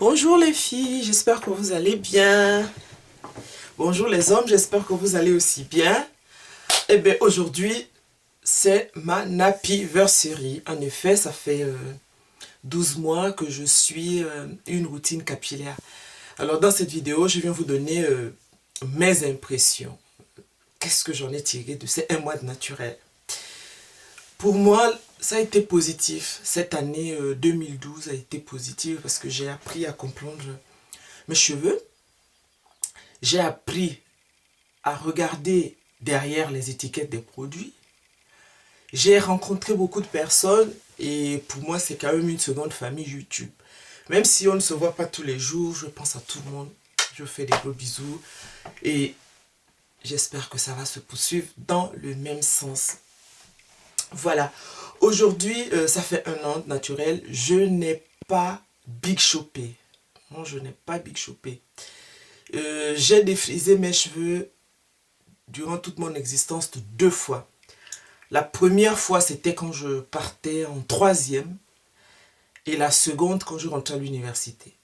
Bonjour les filles, j'espère que vous allez bien. Bonjour les hommes, j'espère que vous allez aussi bien. Eh bien aujourd'hui, c'est ma nappyversary. En effet, ça fait 12 mois que je suis une routine capillaire. Alors dans cette vidéo, je viens vous donner mes impressions. Qu'est-ce que j'en ai tiré de ces 1 mois de naturel? Pour moi, ça a été positif. Cette année 2012 a été positive parce que j'ai appris à comprendre mes cheveux. J'ai appris à regarder derrière les étiquettes des produits. J'ai rencontré beaucoup de personnes et pour moi, c'est quand même une seconde famille YouTube. Même si on ne se voit pas tous les jours, je pense à tout le monde. Je fais des gros bisous et j'espère que ça va se poursuivre dans le même sens. Voilà. Aujourd'hui, ça fait 1 an de naturel. Je n'ai pas big shopé. Non, je n'ai pas big shopé. J'ai défrisé mes cheveux durant toute mon existence de 2 fois. La première fois, c'était quand je partais en 3e. Et la seconde, quand je rentrais à l'université.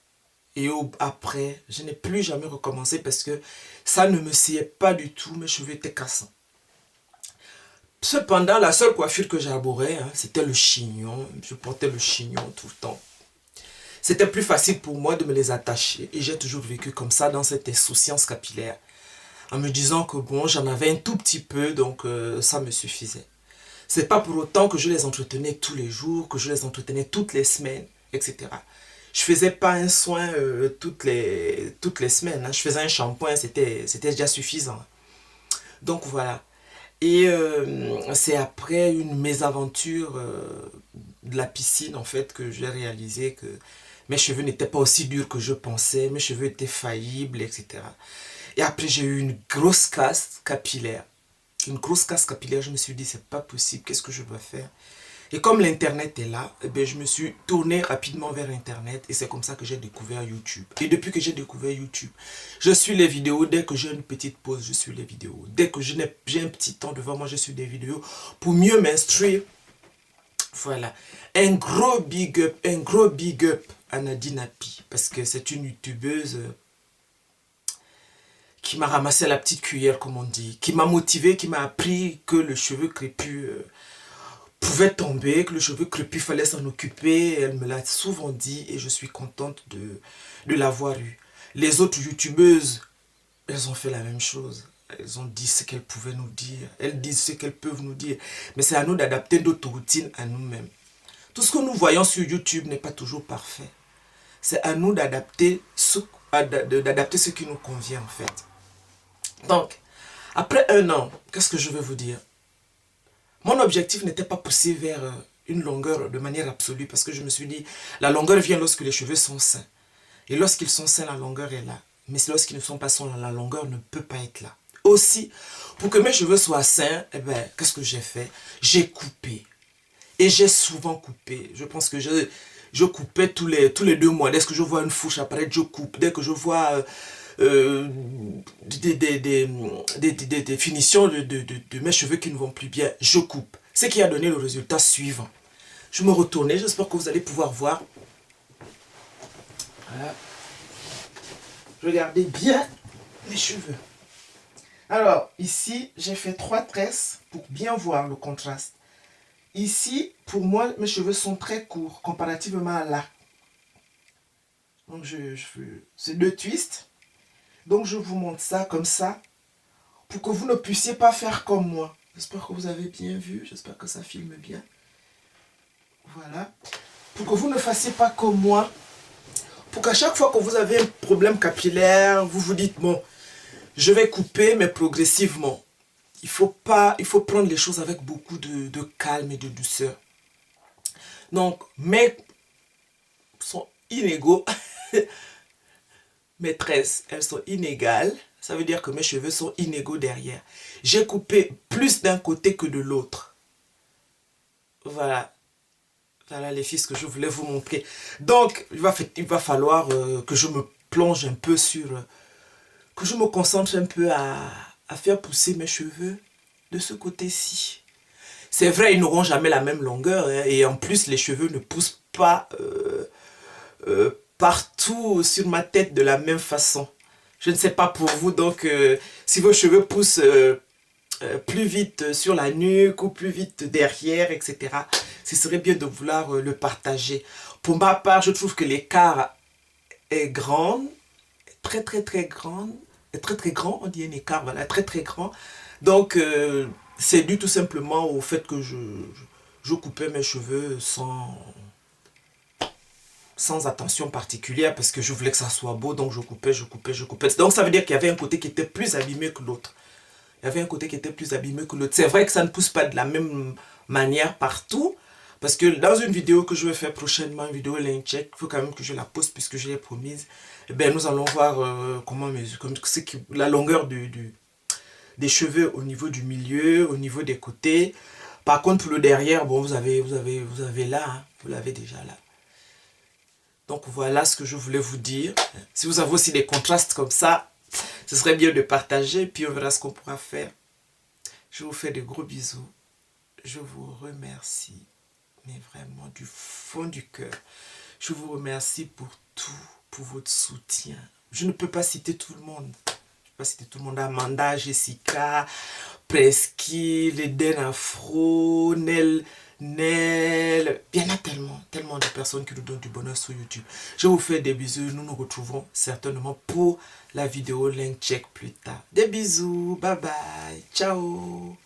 Et après, je n'ai plus jamais recommencé parce que ça ne me sciait pas du tout. Mes cheveux étaient cassants. Cependant, la seule coiffure que j'arborais, c'était le chignon. Je portais le chignon tout le temps. C'était plus facile pour moi de me les attacher. Et j'ai toujours vécu comme ça dans cette insouciance capillaire. En me disant que bon, j'en avais un tout petit peu, donc ça me suffisait. C'est pas pour autant que je les entretenais tous les jours, que je les entretenais toutes les semaines, etc. Je faisais pas un soin toutes les semaines. Je faisais un shampoing, c'était déjà suffisant. Donc voilà. Et c'est après une mésaventure de la piscine, en fait, que j'ai réalisé que mes cheveux n'étaient pas aussi durs que je pensais, mes cheveux étaient faillibles, etc. Et après, j'ai eu une grosse casse capillaire. Une grosse casse capillaire, je me suis dit, c'est pas possible, qu'est-ce que je dois faire? Et comme l'internet est là, eh bien, je me suis tourné rapidement vers internet et c'est comme ça que j'ai découvert YouTube. Et depuis que j'ai découvert YouTube, je suis les vidéos. Dès que j'ai une petite pause, je suis les vidéos. Dès que j'ai un petit temps devant moi, je suis des vidéos pour mieux m'instruire. Voilà. Un gros big up à Nadine Happy parce que c'est une youtubeuse qui m'a ramassé à la petite cuillère, comme on dit, qui m'a motivé, qui m'a appris que le cheveu crépus pouvait tomber, que le cheveu crépus fallait s'en occuper. Elle me l'a souvent dit et je suis contente de l'avoir eu. Les autres youtubeuses, elles ont fait la même chose. Elles ont dit ce qu'elles pouvaient nous dire. Elles disent ce qu'elles peuvent nous dire. Mais c'est à nous d'adapter notre routine à nous-mêmes. Tout ce que nous voyons sur YouTube n'est pas toujours parfait. C'est à nous d'adapter ce qui nous convient en fait. Donc, après 1 an, qu'est-ce que je veux vous dire? Mon objectif n'était pas poussé vers une longueur de manière absolue parce que je me suis dit, la longueur vient lorsque les cheveux sont sains. Et lorsqu'ils sont sains, la longueur est là. Mais lorsqu'ils ne sont pas sains, la longueur ne peut pas être là. Aussi, pour que mes cheveux soient sains, eh ben, qu'est-ce que j'ai fait? J'ai coupé. Et j'ai souvent coupé. Je pense que je coupais tous les 2 mois. Dès que je vois une fourche apparaître, je coupe. Dès que je vois des finitions de mes cheveux qui ne vont plus bien, je coupe. Ce qui a donné le résultat suivant. Je me retournais, j'espère que vous allez pouvoir voir. Voilà. Regardez bien mes cheveux. Alors, ici, j'ai fait 3 tresses pour bien voir le contraste. Ici, pour moi, mes cheveux sont très courts comparativement à là. Donc, c'est 2 twists. Donc, je vous montre ça comme ça pour que vous ne puissiez pas faire comme moi. J'espère que vous avez bien vu. J'espère que ça filme bien. Voilà. Pour que vous ne fassiez pas comme moi. Pour qu'à chaque fois que vous avez un problème capillaire, vous vous dites, bon, je vais couper, mais progressivement. Il faut prendre les choses avec beaucoup de calme et de douceur. Donc, mes sont inégaux. Mes tresses, elles sont inégales. Ça veut dire que mes cheveux sont inégaux derrière. J'ai coupé plus d'un côté que de l'autre. Voilà. Voilà les filles, ce que je voulais vous montrer. Donc, il va falloir que je me plonge un peu sur... que je me concentre un peu à faire pousser mes cheveux de ce côté-ci. C'est vrai, ils n'auront jamais la même longueur. Et en plus, les cheveux ne poussent pas partout sur ma tête de la même façon. Je ne sais pas pour vous, donc si vos cheveux poussent plus vite sur la nuque ou plus vite derrière, etc. Ce serait bien de vouloir le partager. Pour ma part, je trouve que l'écart est grand, très grand, très grand, on dit un écart, voilà, très grand. Donc c'est dû tout simplement au fait que je coupais mes cheveux sans attention particulière parce que je voulais que ça soit beau, donc je coupais. Donc ça veut dire qu'il y avait un côté qui était plus abîmé que l'autre. Il y avait un côté qui était plus abîmé que l'autre. C'est vrai que ça ne pousse pas de la même manière partout, parce que dans une vidéo que je vais faire prochainement, une vidéo line check, il faut quand même que je la poste puisque je l'ai promise. Eh bien, nous allons voir comment la longueur des cheveux au niveau du milieu, au niveau des côtés. Par contre, pour le derrière, bon, vous avez là, hein, vous l'avez déjà là. Donc voilà ce que je voulais vous dire. Si vous avez aussi des contrastes comme ça, ce serait bien de partager, puis on verra ce qu'on pourra faire. Je vous fais de gros bisous. Je vous remercie, mais vraiment du fond du cœur. Je vous remercie pour tout, pour votre soutien. Je ne peux pas citer tout le monde. Je ne peux pas citer tout le monde. Amanda, Jessica, Presqu'île, Eden Afro, Nel, il y en a tellement de personnes qui nous donnent du bonheur sur YouTube. Je vous fais des bisous. Nous nous retrouvons certainement pour la vidéo link check plus tard. Des bisous. Bye bye. Ciao.